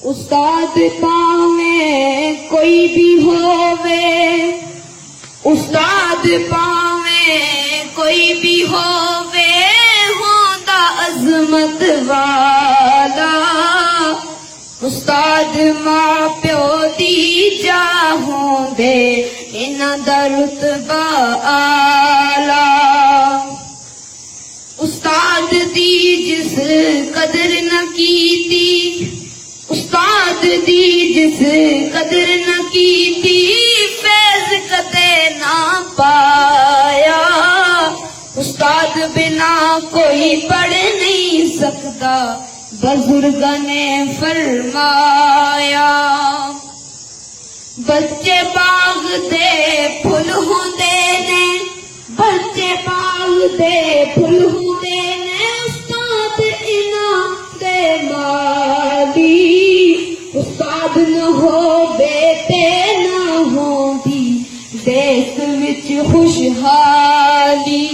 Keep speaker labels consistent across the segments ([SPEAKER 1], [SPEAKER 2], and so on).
[SPEAKER 1] उस्ताद पावे कोई भी होवे, उस्ताद पावे कोई भी होवे, होंदा अजमत वाला। उस्ताद मां प्यो दी जा होंदे, इन्हां दा रुतबा आला। उस्ताद दी जिस कदर न कीती, उस्ताद दी जिस कदर न कीती, फैज कदे ना पाया। उस्ताद बिना कोई पढ़ नहीं सकता, बुजुर्गां ने फरमाया। बच्चे बाग दे फुल होंदे ने, बच्चे बाग दे फुल होंदे ने, उस्ताद इन्हां दे माली। उस्ताद न होवे ते न होंदी देश विच खुशहाली।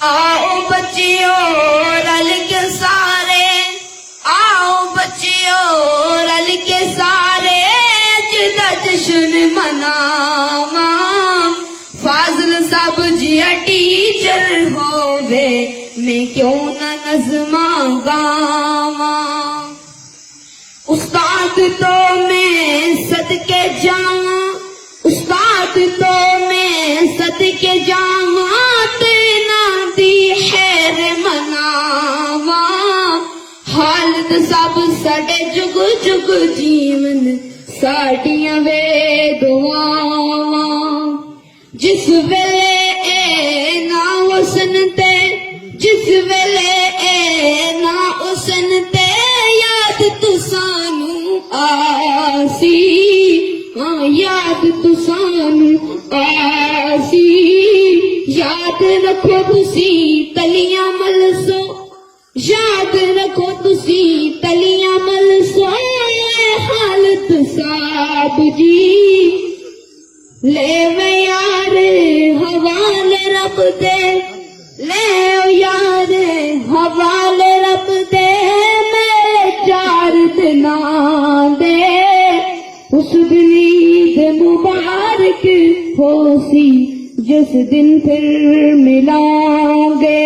[SPEAKER 1] आओ बच्चियों रल के सारे, आओ बच्चियों रल के सारे, जिदा जश्न मनावा। फाजिल साहब जिया टीचर होवे, मैं क्यों न नज़्मां गावा। उस्ताद तो मैं सदके जावा, उस्ताद तो मैं सदके जावा, तेना दी खैर मनावा। हालत सब साडे जुग जुग जीवन, साडियां वे दुआवां। जिस वेले ए ना हुसन ते, जिस वेले ए ना हुसन ते, याद तुसानू आसी। हाँ याद तुसानू आसी। याद रखो तुसी तलियां मलसो, याद रखो तुसी तलियां मलसो। हालत साहब जी ले वे यार हवाले रब दे, ले यार हवाले रब दे, मेरे 4 दिनां दे। उस दिन ईद मुबारक होसी, जिस दिन फिर मिलांगे।